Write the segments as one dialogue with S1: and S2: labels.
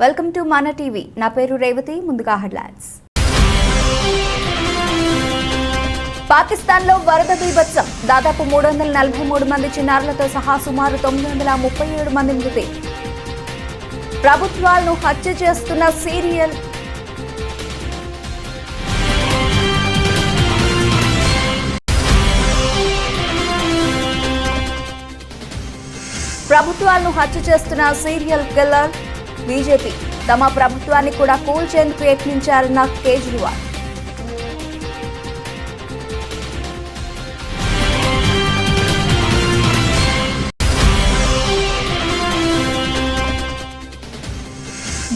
S1: Welcome to మన TV. నా పేరు రేవతి. ముందుగా హెడ్లైన్స్. పాకిస్తాన్లో వరద బీభత్సం. దాదాపు 343 మంది చిన్నారులతో సహా సుమారు 937 మంది మృతి. ప్రభుత్వాలను హత్య చేస్తున్న సీరియల్ కిల్లర్ బీజేపీ తమ ప్రభుత్వాన్ని కూడా కూల్చేందుకు యత్నించారన్న కేజ్రీవాల్.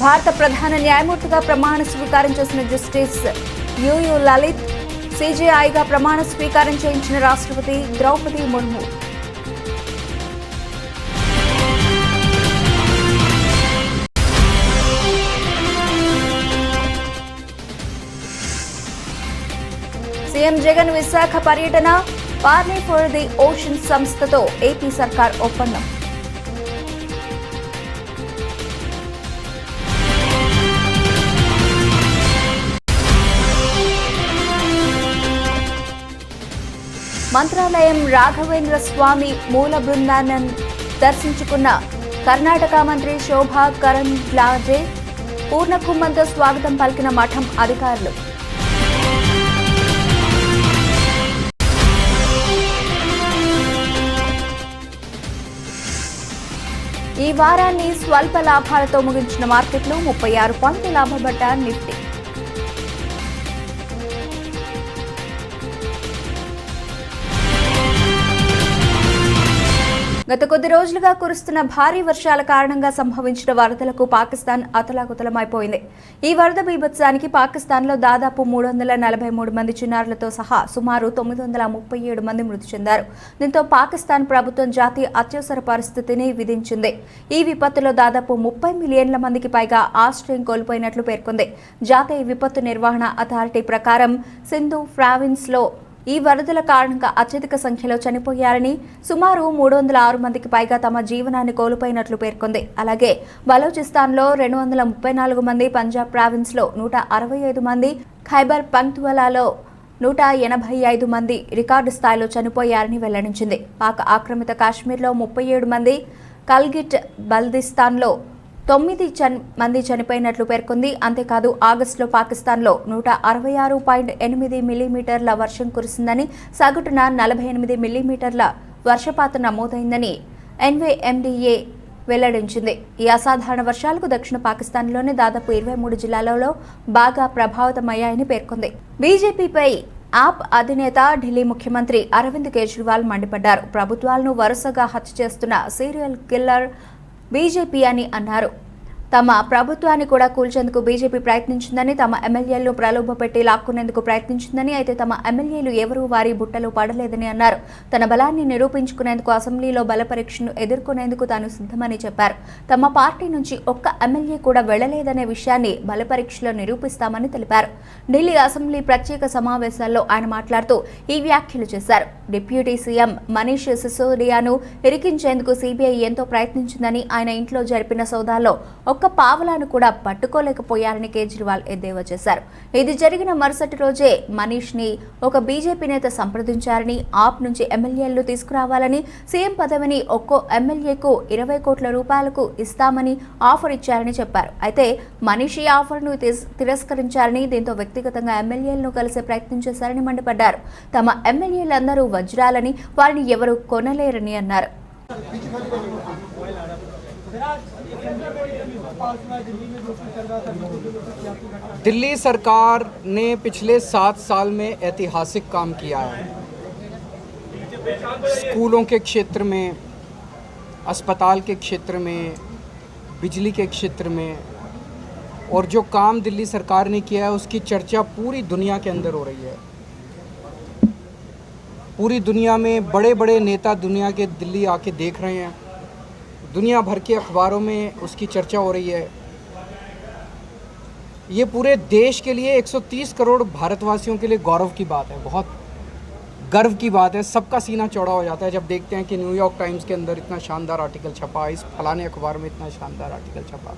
S1: భారత ప్రధాన న్యాయమూర్తిగా ప్రమాణ స్వీకారం చేసిన జస్టిస్ యుయు లలిత్, సిజేఐగా ప్రమాణ స్వీకారం చేయించిన రాష్ట్రపతి ద్రౌపది ముర్ము. సీఎం జగన్ విశాఖ పర్యటన. పార్లే ఫర్ ది ఓషన్ సంస్థతో ఏపీ సర్కార్ ఒప్పందం. మంత్రాలయం రాఘవేంద్ర స్వామి మూల బృందాన్ని దర్శించుకున్న కర్ణాటక మంత్రి శోభా కరంద్లాజే. పూర్ణ కుంభంతో స్వాగతం పలికిన మఠం అధికారులు. ఈ వారాన్ని స్వల్ప లాభాలతో ముగించిన మార్కెట్లు. 36 పాయింట్ల లాభపడ్డ నిఫ్టీ. గత కొద్ది రోజులుగా కురుస్తున్న భారీ వర్షాల కారణంగా సంభవించిన వరదలకు పాకిస్తాన్ అతలాకుతలమైపోయింది. ఈ వరద బీభత్సానికి పాకిస్తాన్లో దాదాపు 343 మంది చిన్నారులతో సహా సుమారు 937 మంది మృతి చెందారు. దీంతో పాకిస్తాన్ ప్రభుత్వం జాతీయ అత్యవసర పరిస్థితిని విధించింది. ఈ విపత్తులో దాదాపు 30 మిలియన్ల మందికి పైగా ఆశ్రయం కోల్పోయినట్లు పేర్కొంది. జాతీయ విపత్తు నిర్వహణ అథారిటీ ప్రకారం సింధు ప్రావిన్స్లో ఈ వరదల కారణంగా అత్యధిక సంఖ్యలో చనిపోయారని, సుమారు 306 మందికి పైగా తమ జీవనాన్ని కోల్పోయినట్లు పేర్కొంది. అలాగే బలూచిస్తాన్లో 234 మంది, పంజాబ్ ప్రావిన్స్లో 165 మంది, ఖైబర్ పఖ్తూన్ఖవాలో 185 మంది రికార్డు స్థాయిలో చనిపోయారని వెల్లడించింది. పాక్ ఆక్రమిత కాశ్మీర్లో 37 మంది, కల్గిట్ బల్దిస్తాన్లో 9 మంది చనిపోయినట్లు పేర్కొంది. అంతేకాదు ఆగస్టులో పాకిస్తాన్లో 166.8 మిల్లీమీటర్ల వర్షం కురిసిందని, సగటున 48 మిల్లీమీటర్ల వర్షపాతం నమోదైందని ఎన్వీఎండీఏ వెల్లడించింది. ఈ అసాధారణ వర్షాలకు దక్షిణ పాకిస్తాన్లోని దాదాపు 23 జిల్లాలలో బాగా ప్రభావితమయ్యాయని పేర్కొంది. బీజేపీపై ఆప్ అధినేత ఢిల్లీ ముఖ్యమంత్రి అరవింద్ కేజ్రీవాల్ మండిపడ్డారు. ప్రభుత్వాలను వరుసగా హత్య చేస్తున్న సీరియల్ కిల్లర్ బీజేపీ అని అన్నారు. తమ ప్రభుత్వాన్ని కూడా కూల్చేందుకు బీజేపీ ప్రయత్నించిందని, తమ ఎమ్మెల్యేలను ప్రలోభపెట్టి లాక్కునేందుకు ప్రయత్నించిందని, అయితే తమ ఎమ్మెల్యేలు ఎవరూ వారి బుట్టలో పడలేదని అన్నారు. తన బలాన్ని నిరూపించుకునేందుకు అసెంబ్లీలో బల పరీక్షను ఎదుర్కొనేందుకు తాను సిద్ధమని చెప్పారు. తమ పార్టీ నుంచి ఒక్క ఎమ్మెల్యే కూడా వెళ్లలేదనే విషయాన్ని బల పరీక్షలో నిరూపిస్తామని తెలిపారు. ఢిల్లీ అసెంబ్లీ ప్రత్యేక సమావేశాల్లో ఆయన మాట్లాడుతూ ఈ వ్యాఖ్యలు చేశారు. డిప్యూటీ సీఎం మనీష్ సిసోడియాను ఇరికించేందుకు సీబీఐ ఎంతో ప్రయత్నించిందని, ఆయన ఇంట్లో జరిపిన సోదాల్లో ఒక్క పావలాను కూడా పట్టుకోలేకపోయారని కేజ్రీవాల్ ఎద్దేవా చేశారు. ఇది జరిగిన మరుసటి రోజే మనీష్ ని ఒక బీజేపీ నేత సంప్రదించారని, ఆప్ నుంచి ఎమ్మెల్యేలను తీసుకురావాలని, సీఎం పదవిని ఒక్కో ఎమ్మెల్యేకు 20 కోట్ల రూపాయలకు ఇస్తామని ఆఫర్ ఇచ్చారని చెప్పారు. అయితే మనీష్ ఈ ఆఫర్ను తిరస్కరించారని, దీంతో వ్యక్తిగతంగా ఎమ్మెల్యేలను కలిసే ప్రయత్నం చేశారని మండిపడ్డారు. తమ ఎమ్మెల్యేలందరూ వజ్రాలని, వారిని ఎవరూ కొనలేరని అన్నారు.
S2: दिल्ली सरकार ने पिछले 7 साल में ऐतिहासिक काम किया है। स्कूलों के क्षेत्र में, अस्पताल के क्षेत्र में, बिजली के क्षेत्र में, और जो काम दिल्ली सरकार ने किया है उसकी चर्चा पूरी दुनिया के अंदर हो रही है। पूरी दुनिया में बड़े बड़े नेता दुनिया के दिल्ली आके देख रहे हैं। दुनिया भर के अखबारों में उसकी चर्चा हो रही है। ये पूरे देश के लिए 130 करोड़ भारतवासियों के लिए गौरव की बात है, बहुत गर्व की बात है। सबका सीना चौड़ा हो जाता है जब देखते हैं कि न्यूयॉर्क टाइम्स के अंदर इतना शानदार आर्टिकल छपा, इस फलाने अखबार में इतना शानदार आर्टिकल छपा।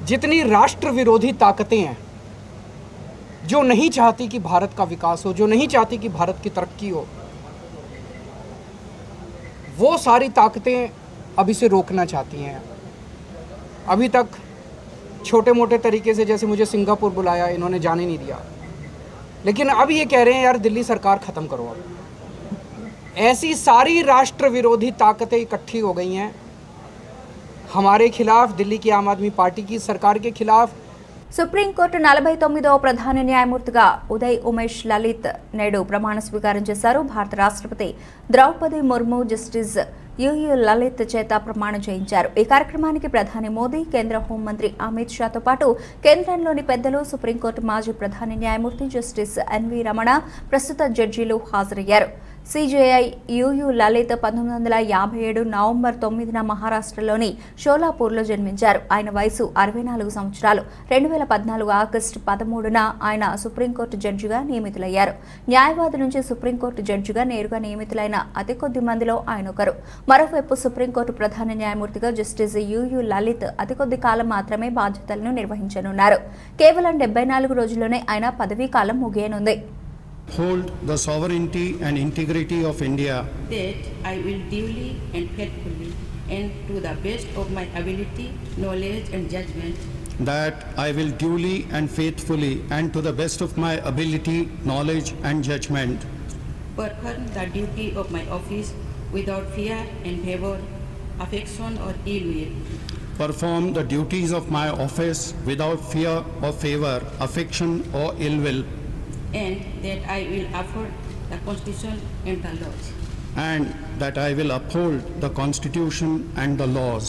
S2: जितनी राष्ट्र विरोधी ताकतें हैं जो नहीं चाहती कि भारत का विकास हो, जो नहीं चाहती कि भारत की तरक्की हो, वो सारी ताकतें अब इसे रोकना चाहती हैं। अभी तक छोटे मोटे तरीके से, जैसे मुझे सिंगापुर बुलाया, इन्होंने जाने नहीं दिया, लेकिन अब ये कह रहे हैं यार दिल्ली सरकार ख़त्म करो। अब ऐसी सारी राष्ट्र विरोधी ताकतें इकट्ठी हो गई हैं हमारे खिलाफ, दिल्ली की आम आदमी पार्टी की सरकार के खिलाफ।
S1: సుప్రీంకోర్టు 49వ ప్రధాన న్యాయమూర్తిగా ఉదయ్ ఉమేష్ లలిత్ నేడు ప్రమాణ స్వీకారం చేశారు. భారత రాష్ట్రపతి ద్రౌపది ముర్ము జస్టిస్ యుయు లలిత్ చేత ప్రమాణం చేయించారు. ఈ కార్యక్రమానికి ప్రధాని మోదీ, కేంద్ర హోంమంత్రి అమిత్ షాతో పాటు కేంద్రంలోని పెద్దలు, సుప్రీంకోర్టు మాజీ ప్రధాన న్యాయమూర్తి జస్టిస్ ఎన్వి రమణ, ప్రస్తుత జడ్జీలు హాజరయ్యారు. సిజేఐ యుయు లలిత్ 1957 నవంబర్ 9న మహారాష్ట్రలోని షోలాపూర్లో జన్మించారు. ఆయన వయసు 64 సంవత్సరాలు. 2014 ఆగస్టు 13న ఆయన సుప్రీంకోర్టు జడ్జిగా నియమితులయ్యారు. న్యాయవాది నుంచి సుప్రీంకోర్టు జడ్జిగా నేరుగా నియమితులైన అతి కొద్ది మందిలో ఆయన ఒకరు. మరోవైపు సుప్రీంకోర్టు ప్రధాన న్యాయమూర్తిగా జస్టిస్ యుయు లలిత్ అతి కొద్ది కాలం మాత్రమే బాధ్యతలను నిర్వహించనున్నారు. కేవలం 74 రోజుల్లోనే ఆయన పదవీ కాలం ముగియనుంది.
S3: Hold the sovereignty and integrity of India,
S4: that I will duly and faithfully and to the best of my ability, knowledge and judgment
S3: that I will duly and faithfully and to the best of my ability, knowledge and judgment
S4: perform the duty of my office without fear and favor, affection or ill will,
S3: perform the duties of my office without fear or favor, affection or ill will,
S4: and that I will uphold the Constitution and the laws.
S3: and that I will uphold the Constitution and the laws.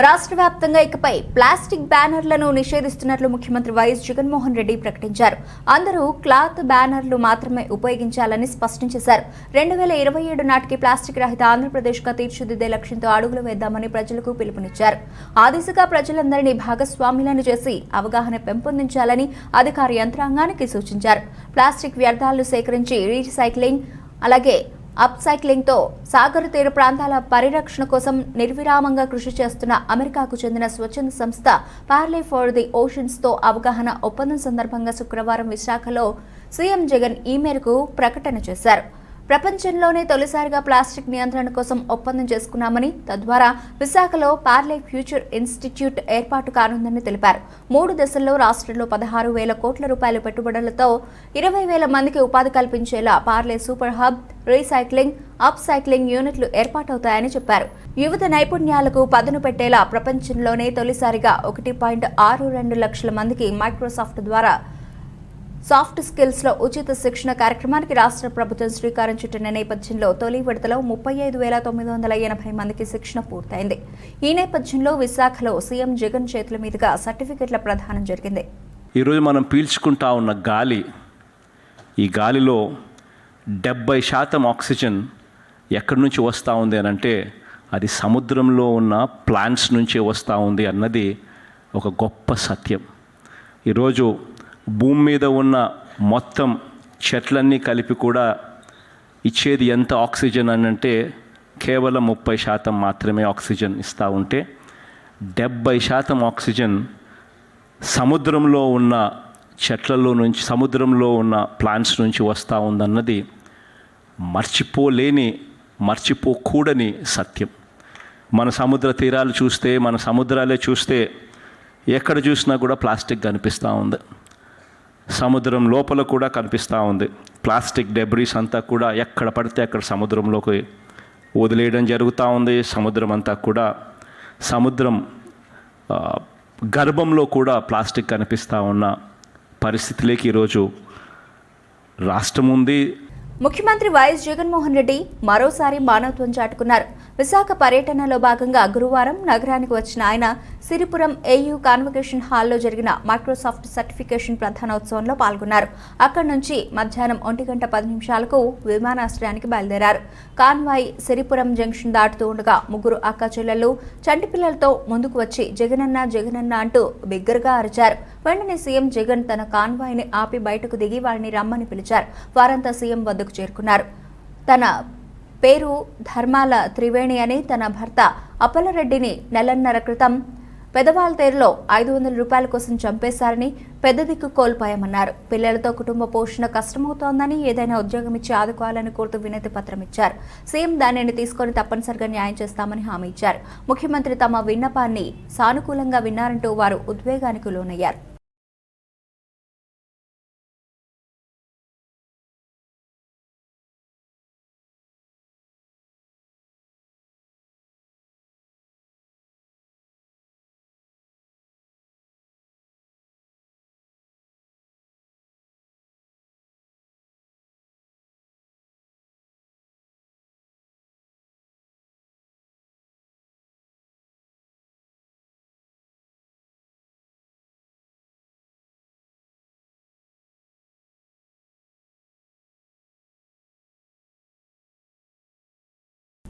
S1: రాష్ట్ర వ్యాప్తంగా ఇకపై plastic బ్యానర్లను నిషేధిస్తున్నట్లు ముఖ్యమంత్రి YS Jaganmohan Reddy ప్రకటించారు. అందరూ cloth బ్యానర్లు మాత్రమే ఉపయోగించాలని స్పష్టం చేశారు. 2027 నాటికి ప్లాస్టిక్ రహిత ఆంధ్రప్రదేశ్గా తీర్చిదిద్దే లక్ష్యంతో అడుగులు వేద్దామని ప్రజలకు పిలుపునిచ్చారు. ఆ దిశగా ప్రజలందరినీ భాగస్వాములను చేసి అవగాహన పెంపొందించాలని అధికార యంత్రాంగానికి సూచించారు. ప్లాస్టిక్ వ్యర్థాలను సేకరించి రీసైక్లింగ్, అలాగే అప్ సైక్లింగ్తో సాగర తీర ప్రాంతాల పరిరక్షణ కోసం నిర్విరామంగా కృషి చేస్తున్న అమెరికాకు చెందిన స్వచ్ఛంద సంస్థ పార్లే ఫర్ ది ఓషన్స్తో అవగాహన ఒప్పందం సందర్భంగా శుక్రవారం విశాఖలో సీఎం జగన్ ఈ మేరకు ప్రకటన చేశారు. ప్రపంచంలోనే తొలిసారిగా ప్లాస్టిక్ నియంత్రణ కోసం ఒప్పందం చేసుకున్నామని, తద్వారా విశాఖలో పార్లే ఫ్యూచర్ ఇన్స్టిట్యూట్ ఏర్పాటు కానుందని తెలిపారు. 3 దశల్లో రాష్ట్రంలో 16,000 కోట్ల రూపాయల పెట్టుబడులతో 20,000 మందికి ఉపాధి కల్పించేలా Parle super hub, recycling, upcycling యూనిట్లు ఏర్పాటవుతాయని చెప్పారు. యువత నైపుణ్యాలకు పదును పెట్టేలా ప్రపంచంలోనే తొలిసారిగా 1.62 లక్షల మందికి మైక్రోసాఫ్ట్ ద్వారా సాఫ్ట్ స్కిల్స్ లో ఉచిత శిక్షణ కార్యక్రమానికి రాష్ట్ర ప్రభుత్వం శ్రీకారం చుట్టిన నేపథ్యంలో తొలి విడతలో 35,980 మందికి శిక్షణ పూర్తయింది. ఈ నేపథ్యంలో విశాఖలో సీఎం జగన్ చేతుల మీదుగా సర్టిఫికెట్ల ప్రదానం జరిగింది.
S5: ఈరోజు మనం పీల్చుకుంటా ఉన్న గాలి, ఈ గాలిలో 70% ఆక్సిజన్ ఎక్కడి నుంచి వస్తూ ఉంది అని అంటే అది సముద్రంలో ఉన్న ప్లాంట్స్ నుంచే వస్తూ ఉంది అన్నది ఒక గొప్ప సత్యం. ఈరోజు భూమి మీద ఉన్న మొత్తం చెట్లన్నీ కలిపి కూడా ఇచ్చేది ఎంత ఆక్సిజన్ అని అంటే కేవలం 30% మాత్రమే ఆక్సిజన్ ఇస్తూ ఉంటే 70% ఆక్సిజన్ సముద్రంలో ఉన్న చెట్లలో నుంచి, సముద్రంలో ఉన్న ప్లాంట్స్ నుంచి వస్తూ ఉందన్నది మర్చిపోకూడని సత్యం. మన సముద్ర తీరాలు చూస్తే, మన సముద్రాలే చూస్తే ఎక్కడ చూసినా కూడా ప్లాస్టిక్ కనిపిస్తూ ఉంది. సముద్రం లోపల కూడా కనిపిస్తూ ఉంది. ప్లాస్టిక్ డెబ్రీస్ అంతా కూడా ఎక్కడ పడితే అక్కడ సముద్రంలోకి వదిలేయడం జరుగుతూ ఉంది. సముద్రం అంతా కూడా, సముద్రం గర్భంలో కూడా ప్లాస్టిక్ కనిపిస్తూ ఉన్న పరిస్థితిలోకి ఈరోజు రాష్ట్రం ఉంది.
S1: ముఖ్యమంత్రి వైఎస్ జగన్మోహన్ రెడ్డి మరోసారి మానవత్వం చాటుకున్నారు. విశాఖ పర్యటనలో భాగంగా గురువారం నగరానికి వచ్చిన ఆయన సిరిపురం ఏయూ కాన్వకేషన్ హాల్లో జరిగిన మైక్రోసాఫ్ట్ సర్టిఫికేషన్ ప్రధానోత్సవంలో పాల్గొన్నారు. అక్కడి నుంచి మధ్యాహ్నం 1:10 విమానాశ్రయానికి బయలుదేరారు. కాన్వాయ్ సిరిపురం జంక్షన్ దాటుతూ ఉండగా ముగ్గురు అక్క చెల్లెళ్లు చంటి పిల్లలతో ముందుకు వచ్చి జగనన్న జగనన్న అంటూ బిగ్గరగా అరిచారు. వెంటనే సీఎం జగన్ తన కాన్వాయ్ ని ఆపి బయటకు దిగి వారిని రమ్మని పిలిచారు. వారంతా సీఎం వద్దకు చేరుకున్నారు. తన పేరు ధర్మాల త్రివేణి అని తన భర్త అప్పలరెడ్డిని నెలన్నర క్రితం పెదవాల్తేరులో 500 రూపాయల కోసం చంపేశారని పెద్ద దిక్కు కోల్పోయామన్నారు. పిల్లలతో కుటుంబ పోషణ కష్టమవుతోందని ఏదైనా ఉద్యోగం ఇచ్చి ఆదుకోవాలని కోరుతూ వినతి పత్రం ఇచ్చారు. సీఎం దానిని తీసుకొని తప్పనిసరిగా న్యాయం చేస్తామని హామీ ఇచ్చారు. ముఖ్యమంత్రి తమ విన్నపాన్ని సానుకూలంగా విన్నారంటూ వారు ఉద్వేగానికి లోనయ్యారు.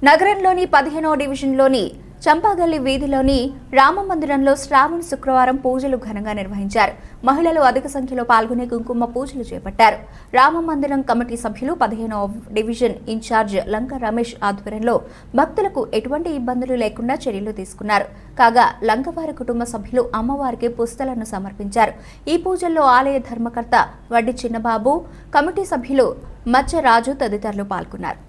S1: నగరంలోని 15వ డివిజన్లోని చంపాగల్లి వీధిలోని రామమందిరంలో శ్రావణ శుక్రవారం పూజలు ఘనంగా నిర్వహించారు. మహిళలు అధిక సంఖ్యలో పాల్గొని కుంకుమ పూజలు చేపట్టారు. రామమందిరం కమిటీ సభ్యులు 15వ డివిజన్ ఇన్ఛార్జ్ లంక రమేష్ ఆధ్వర్యంలో భక్తులకు ఎటువంటి ఇబ్బందులు లేకుండా చర్యలు తీసుకున్నారు. కాగా లంకవారి కుటుంబ సభ్యులు అమ్మవారికి పుస్తలను సమర్పించారు. ఈ పూజల్లో ఆలయ ధర్మకర్త వడ్డి చిన్నబాబు, కమిటీ సభ్యులు మచ్చ రాజు తదితరులు పాల్గొన్నారు.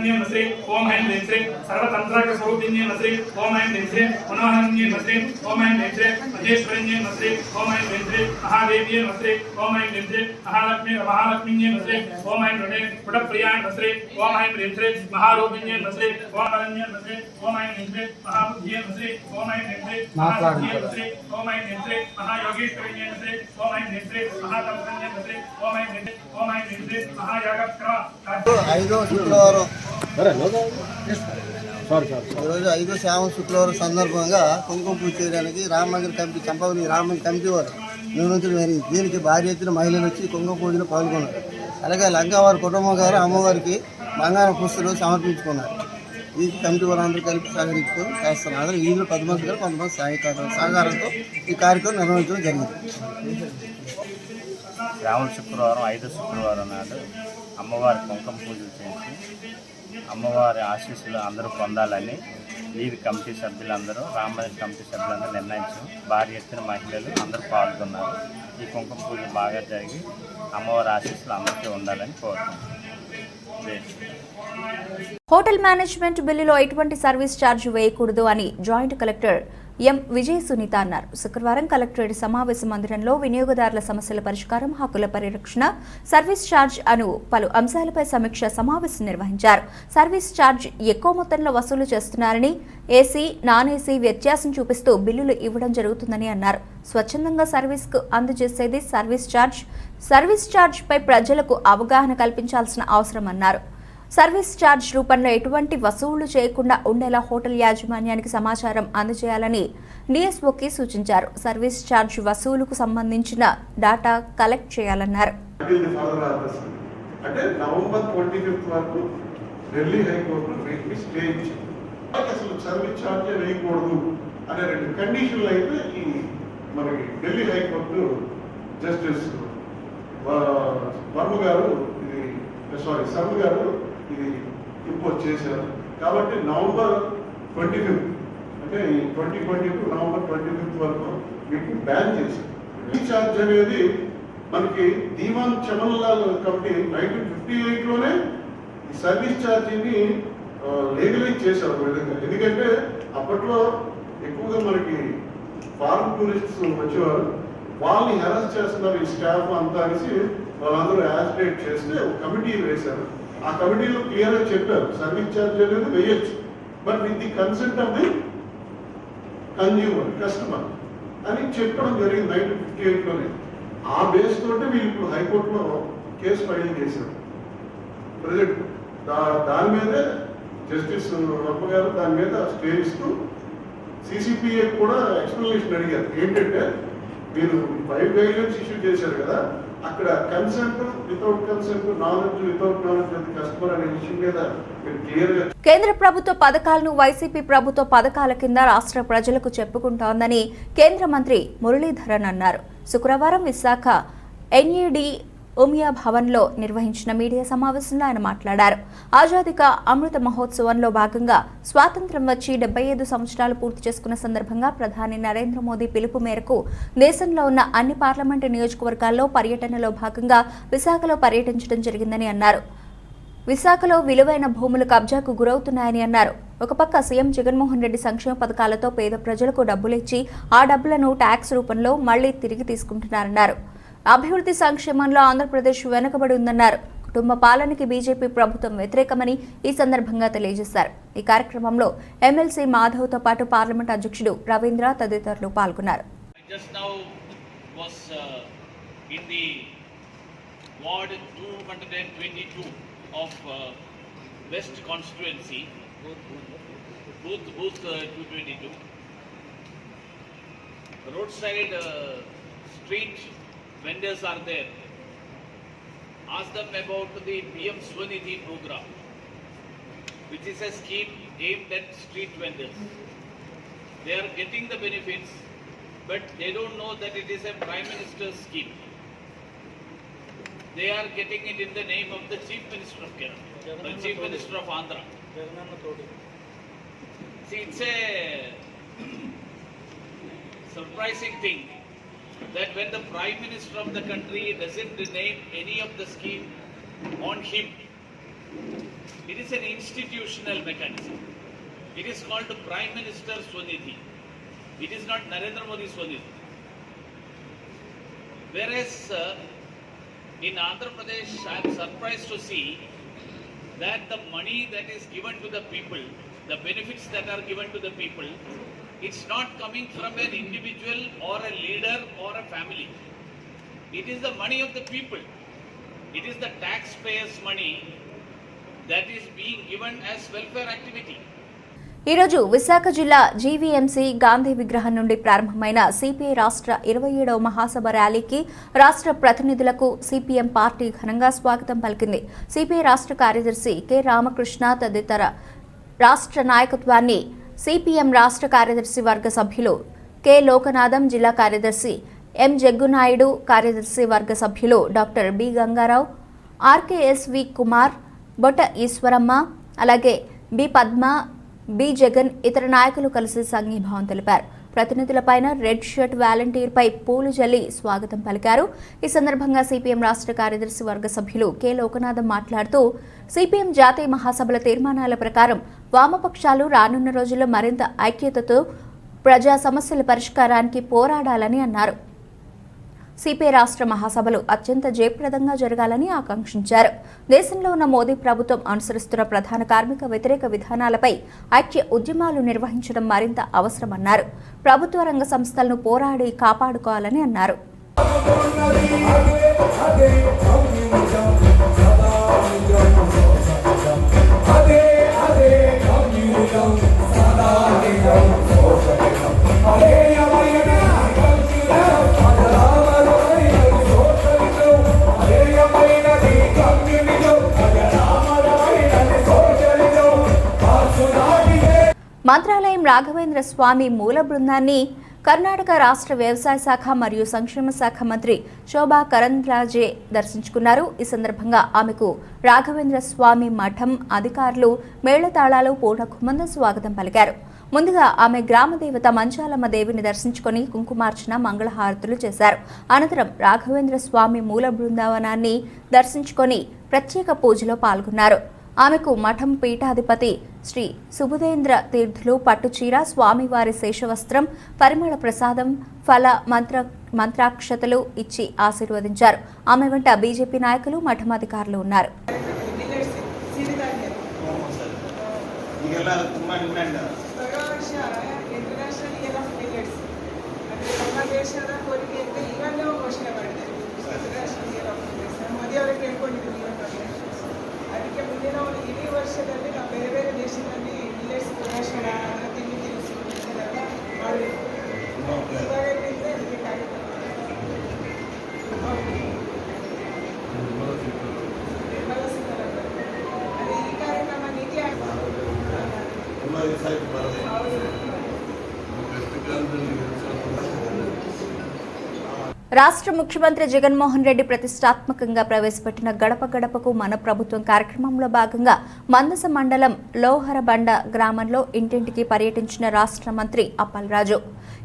S6: नमस्ते ओम ऐं ह्रीं श्रीं सर्वतंत्रार्थ स्वरूपिण्ये नमस्ते ओम ऐं ह्रीं श्रीं मनोहरण्ये नमस्ते ओम ऐं ह्रीं श्रीं महेश्वरण्ये नमस्ते ओम ऐं ह्रीं श्रीं महादेव्ये नमस्ते ओम ऐं ह्रीं श्रीं महालक्ष्मीन्ये नमस्ते ओम ऐं ह्रीं गुणप्रियाय नमस्ते ओम ऐं ह्रीं श्रीं महारूपिण्ये नमस्ते ओम अरण्ये नमस्ते ओम ऐं ह्रीं श्रीं महाबुद्धिये नमस्ते ओम ऐं ह्रीं श्रीं महासिद्धिये नमस्ते ओम ऐं ह्रीं श्रीं महायोगेश्वरिण्ये नमस्ते ओम ऐं ह्रीं श्रीं महातपस्विन्ये नमस्ते ओम ऐं ह्रीं श्रीं महायागक्रम
S7: ఐదో శుక్రవారం ఈరోజు 5వ శ్రావణ శుక్రవారం సందర్భంగా కుంకుమ పూజ చేయడానికి రామమందిర కమిటీ చంపావళి రామమందిర కమిటీ వారు నిర్వహించడం జరిగింది. దీనికి భారీ ఎత్తున మహిళలు వచ్చి కుంకుమ పూజలో పాల్గొన్నారు. అలాగే లంకవారి కుటుంబం గారు అమ్మవారికి బంగారం పుస్తలు సమర్పించుకున్నారు. దీనికి కమిటీ వారందరూ కలిపి సహకరిస్తూ చేస్తున్నారు. అదే వీళ్ళు 10 మంది గారు 10 మంది సహకారంతో ఈ కార్యక్రమం నిర్వహించడం జరిగింది.
S8: శ్రావణ శుక్రవారం 5వ శుక్రవారం నాడు అమ్మవారి కుంకుమ పూజలు చేసి అమ్మవారి ఆశీస్సులు అందరూ పొందాలని వీధి కమిటీ సభ్యులందరూ రామమందిర కమిటీ సభ్యులందరూ నిర్ణయించాం. భారీ ఎత్తున మహిళలు అందరూ పాల్గొన్నారు. ఈ కుంకుమ పూజ బాగా జరిగి అమ్మవారి ఆశీస్సులు అందరికీ ఉండాలని కోరుతున్నాం.
S1: హోటల్ మేనేజ్మెంట్ బిల్లులో ఎటువంటి సర్వీస్ ఛార్జ్ వేయకూడదు అని జాయింట్ కలెక్టర్ ఎం విజయ సునీత అన్నారు. శుక్రవారం కలెక్టరేట్ సమావేశ మందిరంలో వినియోగదారుల సమస్యల పరిష్కారం, హక్కుల పరిరక్షణ, సర్వీస్ ఛార్జ్ అను పలు అంశాలపై సమీక్ష సమావేశం నిర్వహించారు. సర్వీస్ ఛార్జ్ ఎక్కువ మొత్తంలో వసూలు చేస్తున్నారని, ఏసీ, నాన్ ఏసీ వ్యత్యాసం చూపిస్తూ బిల్లులు ఇవ్వడం జరుగుతుందని అన్నారు. స్వచ్ఛందంగా సర్వీస్కు అందజేసేది సర్వీస్ ఛార్జ్ పై ప్రజలకు అవగాహన కల్పించాల్సిన అవసరం అన్నారు. సర్వీస్ ఛార్జ్ రూపంలో ఎటువంటి వసూళ్లు చేయకుండా ఉండేలా హోటల్ యాజమాన్యానికి సమాచారం అందజేయాలని డిఎస్ఓకి సూచించారు. సర్వీస్ ఛార్జ్ వసూలుకు సంబంధించిన డాటా కలెక్ట్ చేయాలన్నారు.
S9: అంటే నవంబర్ 25 వరకు ఢిల్లీ హైకోర్టు స్టే ఇచ్చింది. అసలు సర్వీస్ ఛార్జ్ వేయకూడదు అనే 2 కండిషన్లు అయితే ఈ మనకి ఢిల్లీ హైకోర్టు జస్టిస్ శర్మ గారు ఇది ఇంపోజ్ చేశారు. కాబట్టి నవంబర్ 25 అంటే 2022 నవంబర్ 25 వరకు వీటిని బ్యాన్ చేశారు. ఈ ఛార్జ్ అనేది మనకి దీవాన్ చమన్లాల్ కమిటీ 1958లోనే ఈ సర్వీస్ ఛార్జీని లీగలైజ్ చేశారు ఒక విధంగా. ఎందుకంటే అప్పట్లో ఎక్కువగా మనకి ఫారెన్ టూరిస్ట్స్ వచ్చేవారు, వాళ్ళని హెరాస్ చేస్తున్నారు ఈ స్టాఫ్ అంతా అనేసి వాళ్ళందరూ యాజిటేట్ చేస్తే ఒక కమిటీ వేశారు. ఆ కమిటీలో క్లియర్గా చెప్పారు సర్వీస్ ఛార్జ్ అనేది వేయచ్చు, but with the consent of the customer అని చెప్పడం జరిగింది 1958లోనే. ఆ బేస్ తోటి వీళ్ళు ఇప్పుడు హైకోర్టులో కేసు ఫైల్ చేశారు. ప్రజెంట్ దాని మీదే జస్టిస్ వర్మ గారు దాని మీద స్టే ఇస్తూ సిసిపిఏ కూడా ఎక్స్ప్లెనేషన్ అడిగారు. ఏంటంటే మీరు 5 గైడ్లైన్స్ ఇష్యూ చేశారు కదా, అక్కడ consent without consent, knowledge without knowledge of the customer అనే విషయం మీద మీరు క్లియర్గా
S1: కేంద్ర ప్రభుత్వ పథకాలను వైసీపీ ప్రభుత్వ పథకాల కింద రాష్ట్ర ప్రజలకు చెప్పుకుంటోందని కేంద్ర మంత్రి మురళీధరన్ అన్నారు. శుక్రవారం విశాఖ ఎన్ఈడి ఉమియా భవన్లో నిర్వహించిన మీడియా సమావేశంలో ఆయన మాట్లాడారు. ఆజాదీ కా అమృత మహోత్సవంలో భాగంగా స్వాతంత్ర్యం వచ్చి 75 సంవత్సరాలు పూర్తి చేసుకున్న సందర్భంగా ప్రధాని నరేంద్ర మోదీ పిలుపు మేరకు దేశంలో ఉన్న అన్ని పార్లమెంటు నియోజకవర్గాల్లో పర్యటనలో భాగంగా విశాఖలో పర్యటించడం జరిగిందని అన్నారు. విశాఖలో విలువైన భూములు కబ్జాకు గురవుతున్నాయని అన్నారు. ఒక పక్క సీఎం జగన్మోహన్ రెడ్డి సంక్షేమ పథకాలతో పేద ప్రజలకు డబ్బులిచ్చి ఆ డబ్బులను ట్యాక్స్ రూపంలో మళ్లీ తిరిగి తీసుకుంటున్నారన్నారు. అభివృద్ధి సంక్షేమంలో ఆంధ్రప్రదేశ్ వెనుకబడి ఉందన్నారు. కుటుంబ పాలనకి బీజేపీ ప్రభుత్వం వ్యతిరేకమని ఈ సందర్భంగా తెలియజేశారు. ఈ కార్యక్రమంలో ఎమ్మెల్సీ మాధవ్తో పాటు పార్లమెంట్ అధ్యక్షుడు రవీంద్ర తదితరులు పాల్గొన్నారు.
S10: Vendors are there. Ask them about the PM Swanidhi program, which is a scheme aimed at street vendors. They are getting the benefits, but they don't know that it is a Prime Minister's scheme. They are getting it in the name of the Chief Minister of Kerala, the Chief Minister of Andhra. See, it's a surprising thing that when the Prime Minister of the country doesn't name any of the scheme on him, it is an institutional mechanism. It is called Prime Minister Swanidhi. It is not Narendra Modi Swanidhi. Whereas in Andhra Pradesh, I am surprised to see that the money that is given to the people, the benefits that are given to the people, it's not coming from an individual or a leader or a family. It is the money of the people. It is the taxpayers' money that is being given as welfare activity.
S1: ఈరోజు విశాఖ జిల్లా GVMC Gandhi విగ్రహం నుండి ప్రారంభమైన CPI రాష్ట్ర 27వ మహాసభ ర్యాలీకి రాష్ట్ర ప్రతినిధులకు CPM party ఘనంగా స్వాగతం పలికింది. సిపిఐ రాష్ట్ర కార్యదర్శి కె రామకృష్ణ తదితర రాష్ట్ర నాయకత్వాన్ని సిపిఎం రాష్ట్ర కార్యదర్శి వర్గ సభ్యులు కె లోకనాథం, జిల్లా కార్యదర్శి ఎం జగ్గునాయుడు, కార్యదర్శి వర్గ సభ్యులు doctor B Gangarao, RKSV Kumar, Botta Eswaramma, అలాగే బి పద్మ, బి జగన్, ఇతర నాయకులు కలిసి సంఘీభావం తెలిపారు. ప్రతినిధులపైన రెడ్ షర్ట్ వాలంటీర్పై పూలు జల్లి స్వాగతం పలికారు. ఈ సందర్భంగా సిపిఎం రాష్ట్ర కార్యదర్శి వర్గ సభ్యులు కె లోకనాథం మాట్లాడుతూ సిపిఎం జాతీయ మహాసభల తీర్మానాల ప్రకారం వామపక్షాలు రానున్న రోజుల్లో మరింత ఐక్యతతో ప్రజా సమస్యల పరిష్కారానికి పోరాడాలని అన్నారు. సిపిఐ రాష్ట్ర మహాసభలు అత్యంత జయప్రదంగా జరగాలని ఆకాంక్షించారు. దేశంలో ఉన్న మోదీ ప్రభుత్వం అనుసరిస్తున్న ప్రధాన కార్మిక వ్యతిరేక విధానాలపై ఐక్య ఉద్యమాలు నిర్వహించడం మరింత అవసరమన్నారు. ప్రభుత్వ రంగ సంస్థలను పోరాడి కాపాడుకోవాలని అన్నారు. మంత్రాలయం రాఘవేంద్ర స్వామి మూల బృందాన్ని కర్ణాటక రాష్ట్ర వ్యవసాయ శాఖ మరియు సంక్షేమ శాఖ మంత్రి శోభా కరంద్లాజే దర్శించుకున్నారు. ఈ సందర్భంగా ఆమెకు రాఘవేంద్ర స్వామి మఠం అధికారులు మేళతాళాలు పూర్ణకుంభంతో స్వాగతం పలికారు. ముందుగా ఆమె గ్రామదేవత మంచాలమ్మ దేవిని దర్శించుకుని కుంకుమార్చన, మంగళహారతులు చేశారు. అనంతరం రాఘవేంద్ర స్వామి మూల బృందావనాన్ని దర్శించుకొని ప్రత్యేక పూజలో పాల్గొన్నారు. ఆమెకు మఠం పీఠాధిపతి శ్రీ సుబుధేంద్ర తీర్థులు పట్టుచీర, స్వామివారి శేషవస్త్రం, పరిమళ ప్రసాదం, ఫల మంత్రాక్షతలు ఇచ్చి ఆశీర్వదించారు. ఆమె వెంట బీజేపీ నాయకులు, మఠం అధికారులు ఉన్నారు.
S11: ನಮ್ಮ ದೇಶದ ಕೋರಿಕೆ ಅಂತ ಇವಾಗಲೇ ಘೋಷಣೆ ಮಾಡಿದೆ ರಾಷ್ಟ್ರೀಯ ಮೋದಿ ಅವರೇ ಕೇಳ್ಕೊಂಡಿದ್ದೀವಿ ಅದಕ್ಕೆ ಮುಂದಿನ ಒಂದು ಇಡೀ ವರ್ಷದಲ್ಲಿ ನಾವು ಬೇರೆ ಬೇರೆ ದೇಶದಲ್ಲಿ ಮಿಲ್ಲೆಟ್ಸ್ ಪ್ರದರ್ಶನ ತಿಂಡಿ ತಿನಿಸು ಇದೆಲ್ಲ ಮಾಡಬೇಕು. ಇವಾಗಲಿಂದ ಇದಕ್ಕೆ ಕಾರ್ಯಕ್ರಮ ಅದೇ ಈ ಕಾರ್ಯಕ್ರಮ ನೀತಿ
S1: రాష్ట్ర ముఖ్యమంత్రి జగన్మోహన్ రెడ్డి ప్రతిష్టాత్మకంగా ప్రవేశపెట్టిన గడప గడపకు మన ప్రభుత్వం కార్యక్రమంలో భాగంగా మందస మండలం లోహరబండ గ్రామంలో ఇంటింటికి పర్యటించిన రాష్ట్ర మంత్రి అప్పలరాజు.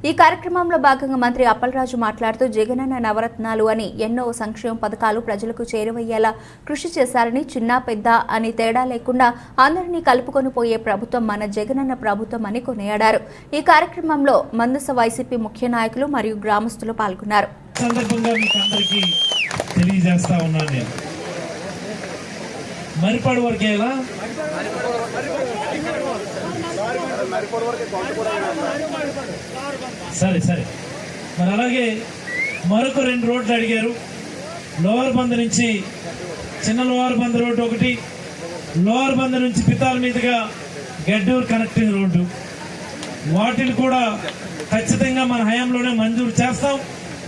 S1: ఈ కార్యక్రమంలో భాగంగా మంత్రి అప్పలరాజు మాట్లాడుతూ జగనన్న నవరత్నాలు అని ఎన్నో సంక్షేమ పథకాలు ప్రజలకు చేరువయ్యేలా కృషి చేశారని, చిన్న పెద్ద అని తేడా లేకుండా అందరినీ కలుపుకొని పోయే ప్రభుత్వం మన జగనన్న ప్రభుత్వం అని కొనియాడారు. ఈ కార్యక్రమంలో మందస వైసీపీ ముఖ్య నాయకులు మరియు గ్రామస్తులు పాల్గొన్నారు.
S12: సందర్భంగా మీకు అందరికీ తెలియజేస్తా ఉన్నాను. నేను మరిపాడు వరకేలా సరే మరి అలాగే మరొక 2 రోడ్లు అడిగారు. లోవర్ బంద్ నుంచి చిన్న లోవర్ బంద్ రోడ్డు ఒకటి, లోవర్ బంద్ నుంచి పితాల మీదుగా గడ్డూరు కనెక్టింగ్ రోడ్డు, వాటిని కూడా ఖచ్చితంగా మన హయాంలోనే మంజూరు చేస్తాం.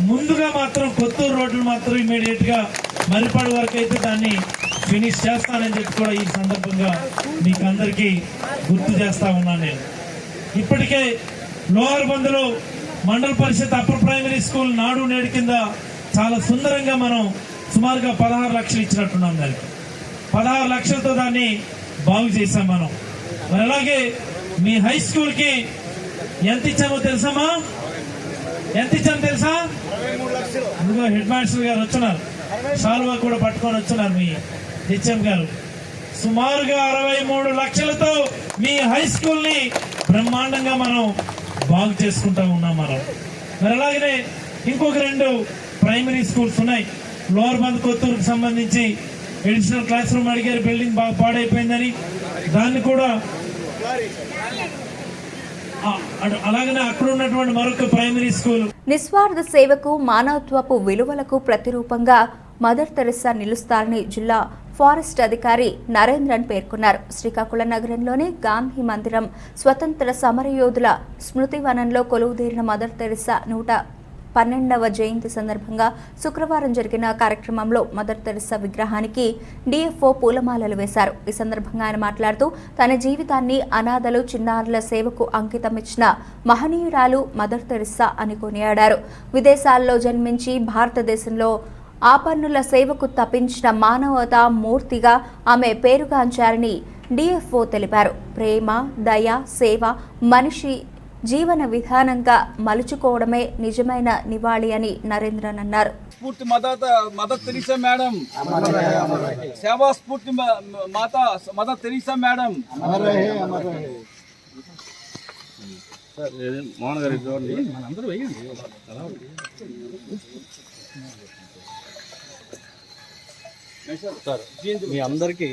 S12: ముందుగా మాత్రం కొత్తూరు రోడ్లు మాత్రం ఇమీడియట్గా మరిపాడు వరకు అయితే దాన్ని ఫినిష్ చేస్తానని చెప్పి కూడా ఈ సందర్భంగా మీకు అందరికీ గుర్తు చేస్తా ఉన్నాను. నేను ఇప్పటికే లోవర్ బంద్లో మండల పరిషత్ అప్పర్ ప్రైమరీ స్కూల్ నాడు నేడు కింద చాలా సుందరంగా మనం సుమారుగా 16 లక్షలు ఇచ్చినట్టున్నాం. దానికి 16 లక్షలతో దాన్ని బాగు చేశాం మనం. మరి అలాగే మీ హై స్కూల్కి ఎంత ఇచ్చామో తెలుసమ్మా? ఎంత ఇచ్చామో తెలుసా? ఇదిగో హెడ్ మాస్టర్ గారు వచ్చినారు, షాల్వా కూడా పట్టుకొని వచ్చినారు మీ హెచ్ఎం గారు. సుమారుగా 63 లక్షలతో మీ హై స్కూల్ ని బ్రహ్మాండంగా మనం బాగు చేసుకుంటా ఉన్నాం మనం. మరి అలాగనే ఇంకొక 2 ప్రైమరీ స్కూల్స్ ఉన్నాయి. లోవర్ బంద్ కొత్తూరుకు సంబంధించి అడిషనల్ క్లాస్ రూమ్ అడిగారు, బిల్డింగ్ బాగా పాడైపోయిందని, దాన్ని కూడా అలాగనే అక్కడ ఉన్నటువంటి మరొక ప్రైమరీ స్కూల్.
S1: నిస్వార్థ సేవకు, మానవత్వపు విలువలకు ప్రతిరూపంగా మదర్ తెరెసా నిలుస్తారని జిల్లా ఫారెస్ట్ అధికారి నరేంద్రన్ పేర్కొన్నారు. శ్రీకాకుళం నగరంలోని గాంధీ మందిరం స్వతంత్ర సమరయోధుల స్మృతి వనంలో కొలువుదీరిన మదర్ తెరెసా 112వ జయంతి సందర్భంగా శుక్రవారం జరిగిన కార్యక్రమంలో మదర్ తెరెసా విగ్రహానికి డిఎఫ్ఓ పూలమాలలు వేశారు. ఈ సందర్భంగా ఆయన మాట్లాడుతూ తన జీవితాన్ని అనాథలు, చిన్నారుల సేవకు అంకితమిచ్చిన మహనీయురాలు మదర్ తెరెసా అని కొనియాడారు. విదేశాల్లో జన్మించి భారతదేశంలో ఆపన్నుల సేవకు తప్పించిన మానవతా మూర్తిగా ఆమె పేరుగాంచారని డిఎఫ్ఓ తెలిపారు. ప్రేమ, దయ, సేవ మనిషి జీవన విధానంగా మలుచుకోవడమే నిజమైన నివాళి అని నరేంద్రన్ అన్నారు.
S13: స్ఫూర్తి మదర్ తెరీసా మేడం, సేవా స్ఫూర్తి మాత మదర్ తెరీసా మేడం. మోహన్ గారి చూడండి, మనందరూ వేయండి. మీ అందరికీ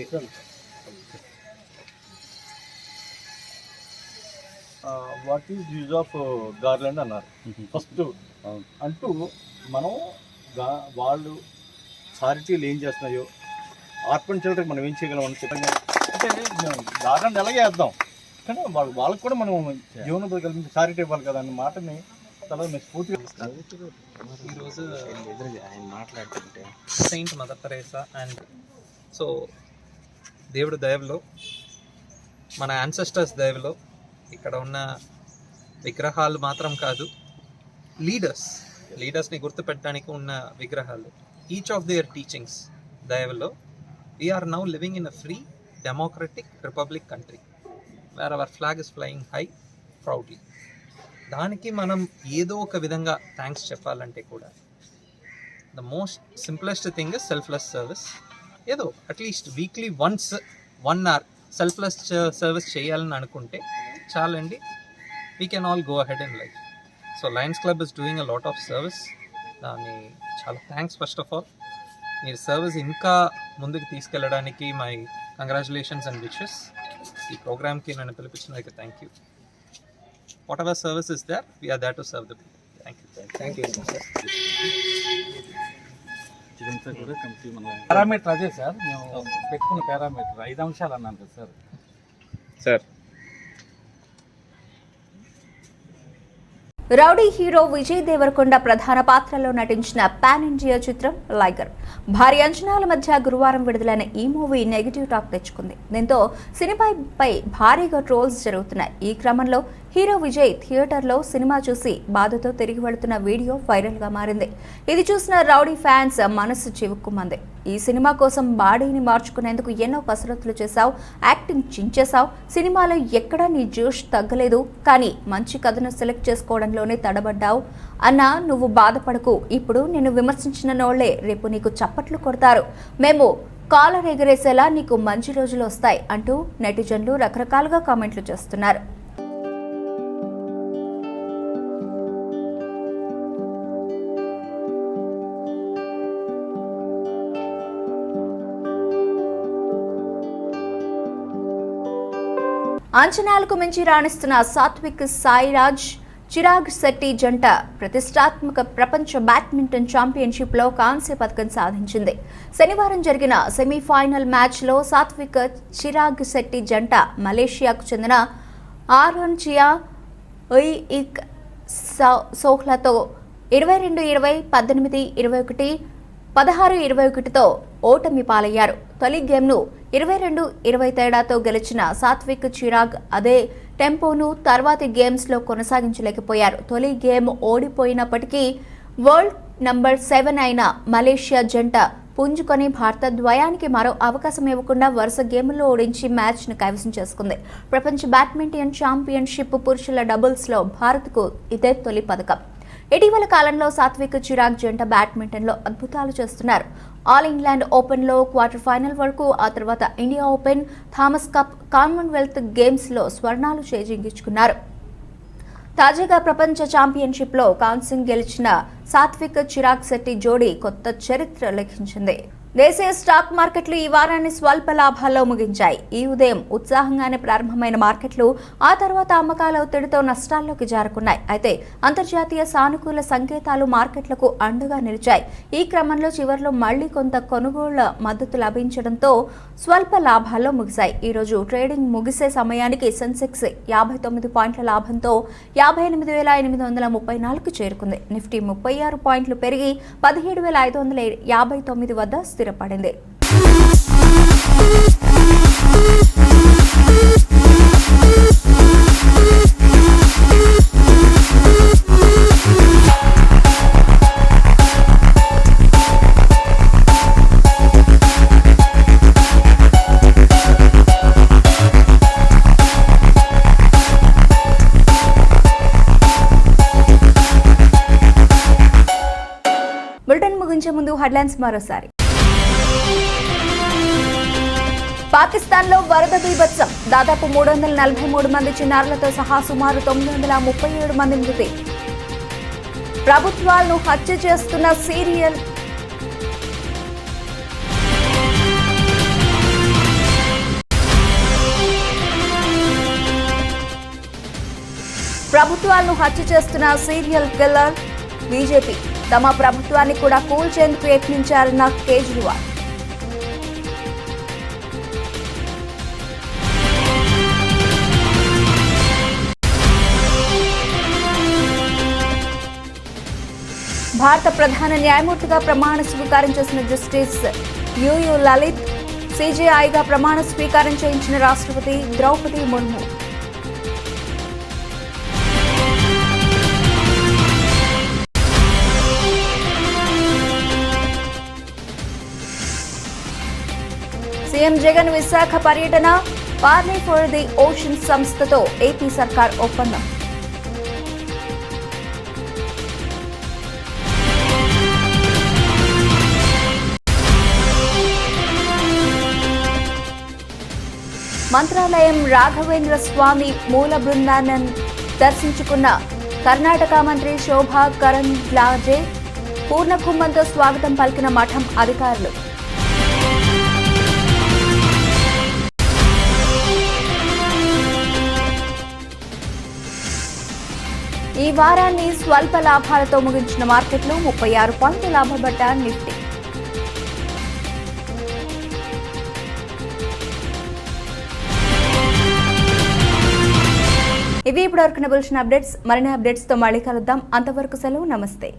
S13: what is use of garland అన్నారు ఫస్ట్ అంటూ మనం వాళ్ళు చారిటీలు ఏం చేస్తున్నాయో, ఆర్ఫన్ చిల్డ్రన్కి మనం ఏం చేయగలం అని చెప్పండి. అంటే గార్లాండ్ ఎలాగే వేద్దాం, కానీ వాళ్ళకి కూడా మనం జీవనోపాధి కల్పించి చారిటీ ఇవ్వాలి కదా అన్న మాటని చాలా మేము స్ఫూర్తిగా
S14: ఈరోజు ఆయన మాట్లాడుతుంటే Saint mother Teresa and so దేవుడి దయలో, మన యాన్సెస్టర్స్ దయలో ఇక్కడ ఉన్న విగ్రహాలు మాత్రం కాదు, లీడర్స్ని గుర్తుపెట్టడానికి ఉన్న విగ్రహాలు, ఈచ్ ఆఫ్ దేర్ టీచింగ్స్ దయలో we are now living in a free democratic republic country where our flag is flying high proudly. దానికి మనం ఏదో ఒక విధంగా థ్యాంక్స్ చెప్పాలంటే కూడా the most simplest thing is selfless service. ఏదో at least weekly once 1 hour selfless service చేయాలని అనుకుంటే చాలండి, we can all go ahead in life. So Lions Club is doing a lot of service. దాన్ని చాలా థ్యాంక్స్ ఫస్ట్ ఆఫ్ ఆల్. మీరు service ఇంకా ముందుకు తీసుకెళ్ళడానికి మై కంగ్రాచులేషన్స్ అండ్ విషెస్. ఈ ప్రోగ్రామ్కి నన్ను పిలిపించినందుకు thank you. Whatever service is there, we are there to serve the people. Thank you. Thank you sir.
S12: Parameter అదే సార్, మేము పెట్టుకున్న పారామీటర్ 5 అంశాలు అన్నాను కదా sir.
S14: Sir
S1: rowdy hero Vijay Devarakonda ప్రధాన పాత్రలో నటించిన పాన్ ఇండియా చిత్రం లైగర్ భారీ అంచనాల మధ్య గురువారం విడుదలైన ఈ మూవీ నెగిటివ్ టాక్ తెచ్చుకుంది. దీంతో సినిమాపై భారీగా ట్రోల్స్ జరుగుతున్నాయి. ఈ క్రమంలో హీరో విజయ్ థియేటర్లో సినిమా చూసి బాధతో తిరిగి వెళుతున్న వీడియో వైరల్గా మారింది. ఇది చూసిన రౌడీ ఫ్యాన్స్ మనసు చివుక్కుమంది. ఈ సినిమా కోసం బాడీని మార్చుకునేందుకు ఎన్నో కసరత్తులు చేశావు, యాక్టింగ్ చించేశావు, సినిమాలో ఎక్కడా నీ జోష్ తగ్గలేదు, కానీ మంచి కథను సెలెక్ట్ చేసుకోవడంలోనే తడబడ్డావు అన్నా నువ్వు బాధపడకు. ఇప్పుడు నిన్ను విమర్శించిన నోళ్లే రేపు నీకు చప్పట్లు కొడతారు. మేము కాలర్ ఎగరేసేలా నీకు మంచి రోజులు వస్తాయి అంటూ నెటిజన్లు రకరకాలుగా కామెంట్లు చేస్తున్నారు. అంచనాలకు మించి రాణిస్తున్న సాత్విక్ సాయిరాజ్ చిరాగ్ శెట్టి జంట ప్రతిష్టాత్మక ప్రపంచ బ్యాడ్మింటన్ ఛాంపియన్షిప్లో కాంస్య పథకం సాధించింది. శనివారం జరిగిన సెమీఫైనల్ మ్యాచ్లో సాత్విక్ చిరాగ్ శెట్టి జంట మలేషియాకు చెందిన ఆరోన్చియా ఉయిక్ సోహ్లతో 22-20, 18-21, 16-21తో ఓటమి పాలయ్యారు. తొలి గేమ్ను 22-20 తేడాతో గెలిచిన సాత్విక్ చిరాగ్ అదే టెంపోను తర్వాతి గేమ్స్లో కొనసాగించలేకపోయారు. తొలి గేమ్ ఓడిపోయినప్పటికీ వరల్డ్ నంబర్ 7 అయిన మలేషియా జంట పుంజుకొని భారత ద్వయానికి మరో అవకాశం ఇవ్వకుండా వరుస గేముల్లో ఓడించి మ్యాచ్ను కైవసం చేసుకుంది. ప్రపంచ బ్యాడ్మింటన్ ఛాంపియన్షిప్ పురుషుల డబుల్స్లో భారత్కు ఇదే తొలి పథకం. ఇటీవల కాలంలో సాత్విక్ చిరాగ్ జంట బ్యాడ్మింటన్లో అద్భుతాలు చేస్తున్నారు. ఆల్ ఇంగ్లాండ్ ఓపెన్లో క్వార్టర్ ఫైనల్ వరకు, ఆ తర్వాత India open, Thomas cup, Commonwealth గేమ్స్లో స్వర్ణాలు చేజింగించుకున్నారు. తాజాగా ప్రపంచ ఛాంపియన్షిప్లో కాంస్యం గెలిచిన సాత్విక్ చిరాగ్ శెట్టి జోడీ కొత్త చరిత్ర లిఖించింది. దేశీయ స్టాక్ మార్కెట్లు ఈ వారాన్ని స్వల్ప లాభాల్లో ముగించాయి. ఈ ఉదయం ఉత్సాహంగానే ప్రారంభమైన మార్కెట్లు ఆ తర్వాత అమ్మకాల ఒత్తిడితో నష్టాల్లోకి జారుకున్నాయి. అయితే అంతర్జాతీయ సానుకూల సంకేతాలు మార్కెట్లకు అండగా నిలిచాయి. ఈ క్రమంలో చివరిలో మళ్లీ కొంత కొనుగోళ్ల మద్దతు లభించడంతో స్వల్ప లాభాల్లో ముగిశాయి. ఈ రోజు ట్రేడింగ్ ముగిసే సమయానికి సెన్సెక్స్ 59 పాయింట్ల లాభంతో 58,834కు చేరుకుంది. నిఫ్టీ 36 పాయింట్లు పెరిగి 17,559 వద్ద స్థిరపడింది. బులెటిన్ ముగించే ముందు హెడ్లైన్స్ మరోసారి. పాకిస్తాన్లో వరద బీభత్సం, దాదాపు 343 మంది చిన్నారులతో సహా సుమారు 937 మంది మృతి. ప్రభుత్వాలను హత్య చేస్తున్న సీరియల్ కిల్లర్ బీజేపీ తమ ప్రభుత్వాన్ని కూడా కూల్చేందుకు యత్నించారన్న కేజ్రీవాల్. భారత ప్రధాన న్యాయమూర్తిగా ప్రమాణ స్వీకారం చేసిన జస్టిస్ యుయు లలిత్, సిజేఐగా ప్రమాణ స్వీకారం చేయించిన రాష్ట్రపతి ద్రౌపది ముర్ము. సీఎం జగన్ విశాఖ పర్యటన, పార్లీ ఫర్ ది ఓషన్ సంస్థతో ఏపీ సర్కార్ ఒప్పందం. మంత్రాలయం రాఘవేంద్ర స్వామి మూల బృందాన్ని దర్శించుకున్న కర్ణాటక మంత్రి శోభా కరంద్లాజే, పూర్ణ కుంభంతో స్వాగతం పలికిన మఠం అధికారులు. ఈ ఈ వారాన్ని స్వల్ప లాభాలతో ముగించిన మార్కెట్లు 36 పాయింట్ల లాభపడ్డ నిఫ్టీ. ఇవి ఇప్పటివరకు బులెటిన్ అప్డేట్స్. మరిన్ని అప్డేట్స్తో మళ్ళీ కలుద్దాం. అంతవరకు సెలవు. నమస్తే.